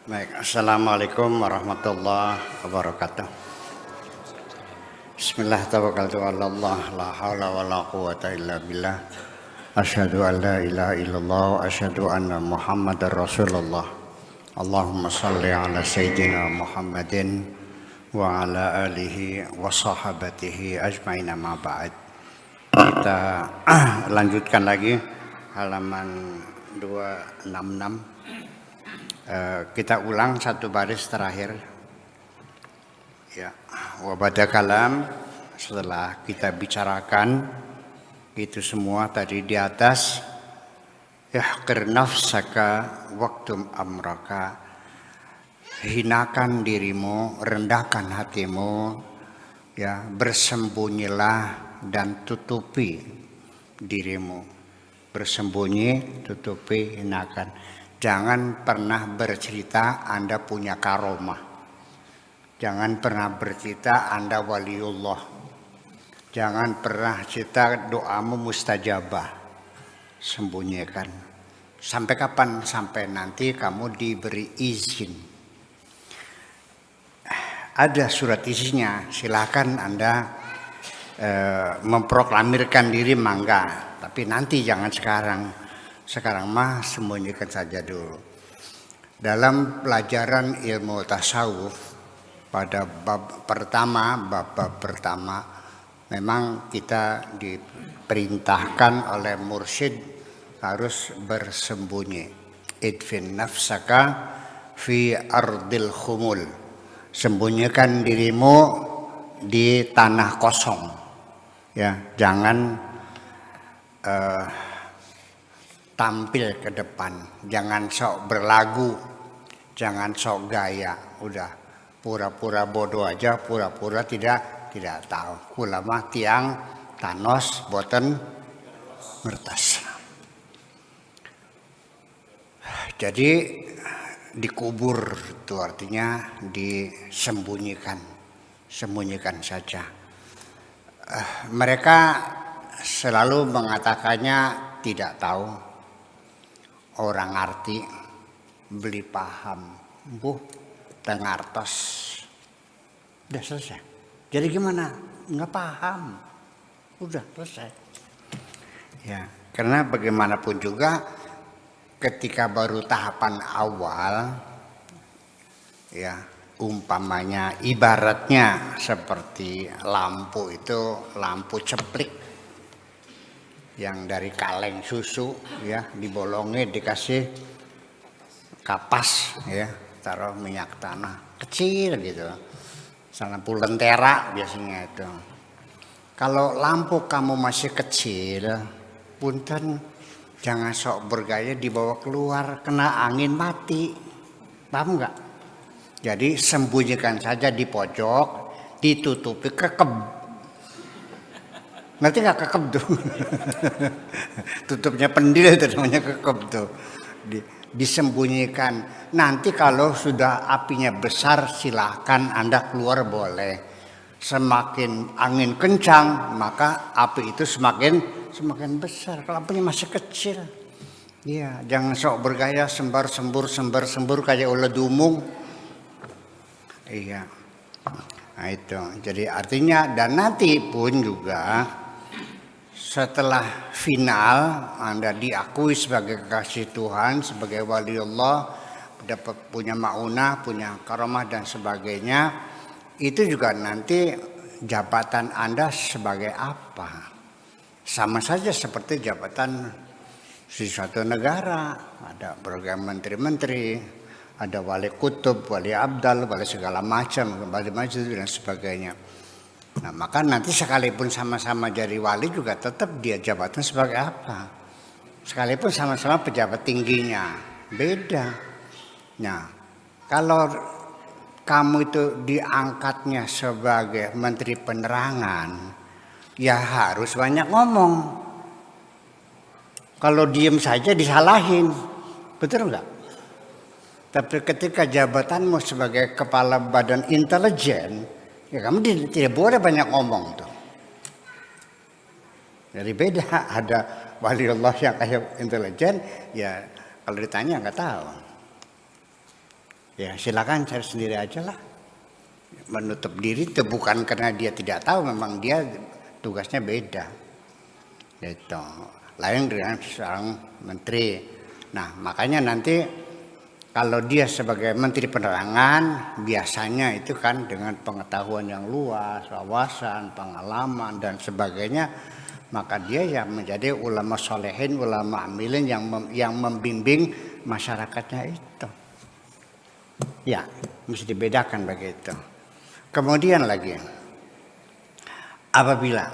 Baik, Assalamualaikum warahmatullahi wabarakatuh. Bismillah tawakkaltu ala Allah, la haula wa la quwata illa billah. Asyhadu an la ilaha illallah wa asyhadu anna Muhammadar Rasulullah. Allahumma salli ala sayyidina Muhammadin wa ala alihi wa sahabatihi ajmain ma ba'd. Kita lanjutkan lagi halaman 266. Kita ulang satu baris terakhir. Ya, wabada kalam setelah kita bicarakan itu semua tadi di atas. Yahqir nafsaka waktum amraka, hinakan dirimu, rendahkan hatimu, ya, bersembunyilah dan tutupi dirimu. Bersembunyi, tutupi, hinakan. Jangan pernah bercerita Anda punya karomah. Jangan pernah bercerita Anda waliullah. Jangan pernah cerita doamu mustajabah. Sembunyikan. Sampai kapan? Sampai nanti kamu diberi izin. Ada surat izinnya. Silakan Anda memproklamirkan diri, mangga. Tapi nanti, jangan sekarang. Sekarang mah sembunyikan saja dulu. Dalam pelajaran ilmu tasawuf pada bab pertama, memang kita diperintahkan oleh mursyid harus bersembunyi. Idfin nafsaka fi ardil khumul. Sembunyikan dirimu di tanah kosong. Ya, jangan tampil ke depan, jangan sok berlagu, jangan sok gaya, udah pura-pura bodoh aja, pura-pura tidak tahu. Ulama tiang tanos boten mertas. Jadi dikubur itu artinya disembunyikan, sembunyikan saja. Mereka selalu mengatakannya tidak tahu. Orang arti beli paham, tengartos, udah selesai. Jadi gimana? Nggak paham, udah selesai. Ya, karena bagaimanapun juga, ketika baru tahapan awal, ya umpamanya ibaratnya seperti lampu itu, lampu ceplik. Yang dari kaleng susu, ya, dibolongnya dikasih kapas, ya, taruh minyak tanah kecil gitu, 90 lentera biasanya itu. Kalau lampu kamu masih kecil, punten, jangan sok bergaya dibawa keluar, kena angin mati, paham nggak? Jadi sembunyikan saja di pojok, ditutupi, kekeb. Nanti nggak kekep tuh. Tutupnya pendil itu namanya kekep tuh. Disembunyikan. Nanti kalau sudah apinya besar, silahkan Anda keluar boleh. Semakin angin kencang, maka api itu semakin besar. Kalau apinya masih kecil, iya, jangan sok bergaya sembar sembur kayak ulah dumung. Iya. Nah itu. Jadi artinya, dan nanti pun juga setelah final Anda diakui sebagai kekasih Tuhan, sebagai wali Allah, dapat punya maunah, punya karomah dan sebagainya, itu juga nanti jabatan Anda sebagai apa? Sama saja seperti jabatan di suatu negara, ada program menteri-menteri, ada wali kutub, wali abdal, wali segala macam, wali majlis dan sebagainya. Nah, maka nanti sekalipun sama-sama jadi wali juga tetap dia jabatan sebagai apa? Sekalipun sama-sama pejabat tingginya, beda. Nah, kalau kamu itu diangkatnya sebagai menteri penerangan, ya harus banyak ngomong. Kalau diem saja disalahin, betul enggak? Tapi ketika jabatanmu sebagai kepala badan intelijen, ya kamu tidak boleh banyak ngomong tuh. Jadi beda, ada waliullah yang kayak intelijen, ya kalau ditanya nggak tahu. Ya silakan cari sendiri aja lah. Menutup diri itu bukan karena dia tidak tahu, memang dia tugasnya beda. Gitu. Lain dengan seorang menteri. Nah makanya nanti kalau dia sebagai menteri penerangan biasanya itu kan dengan pengetahuan yang luas, wawasan, pengalaman dan sebagainya, maka dia yang menjadi ulama solehin, ulama amilin yang membimbing masyarakatnya itu. Ya, mesti dibedakan begitu. Kemudian lagi, apabila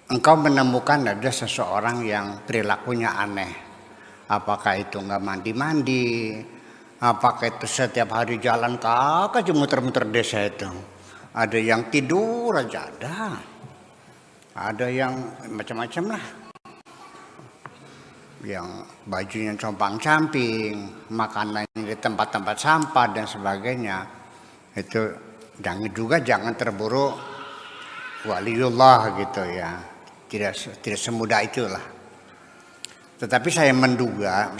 engkau menemukan ada seseorang yang perilakunya aneh, apakah itu nggak mandi-mandi, apakah itu setiap hari jalan kaki aja muter-muter desa itu, ada yang tidur aja ada yang macam-macam lah, yang bajunya compang-camping, makanannya di tempat-tempat sampah dan sebagainya, itu jangan terburu waliullah gitu ya, tidak semudah itulah. Tetapi saya menduga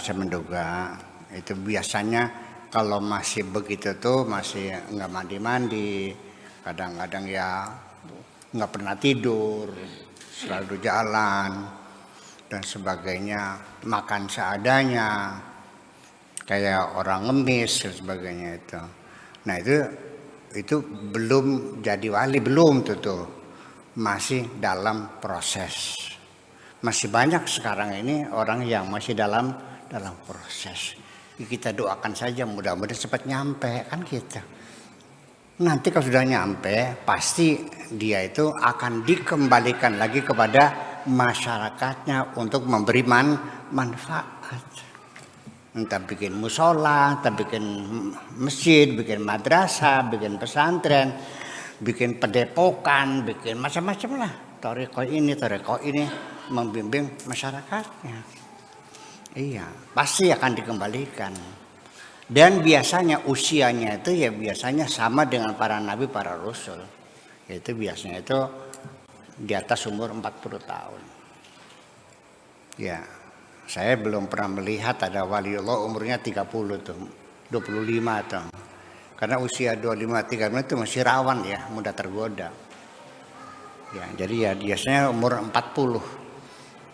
itu biasanya kalau masih begitu tuh masih nggak mandi-mandi, kadang-kadang ya nggak pernah tidur, selalu jalan dan sebagainya, makan seadanya, kayak orang ngemis dan sebagainya itu. Nah itu belum jadi wali, belum tuh, masih dalam proses. Masih banyak sekarang ini orang yang masih dalam proses. Kita doakan saja mudah-mudahan cepat nyampe kan gitu. Nanti kalau sudah nyampe pasti dia itu akan dikembalikan lagi kepada masyarakatnya untuk memberi manfaat. Entah bikin musola, entah bikin masjid, bikin madrasah, bikin pesantren, bikin padepokan, bikin macam-macam lah. Toreko ini membimbing masyarakatnya. Iya, pasti akan dikembalikan. Dan biasanya usianya itu ya biasanya sama dengan para nabi, para rasul. Itu biasanya itu di atas umur 40 tahun. Ya, saya belum pernah melihat ada waliullah umurnya 30 tuh, 25 tuh. Karena usia 25-35 itu masih rawan ya, mudah tergoda. Ya, jadi ya biasanya umur 40.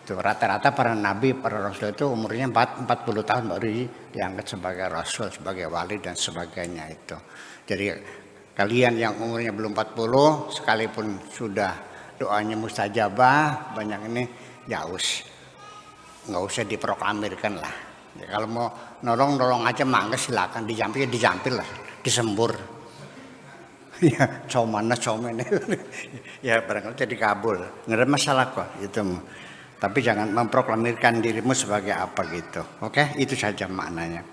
Tuh, rata-rata para nabi, para rasul itu umurnya 40 tahun baru diangkat sebagai rasul, sebagai wali dan sebagainya itu. Jadi kalian yang umurnya belum 40 sekalipun sudah doanya mustajabah banyak ini, nggak usah diproklamirkan lah. Ya, kalau mau nolong aja mangga silakan, dijampil lah, disembur. Ya, comana ya barangkali jadi kabul, nggak ada masalah kok itu. Tapi jangan memproklamirkan dirimu sebagai apa gitu. Oke, itu saja maknanya.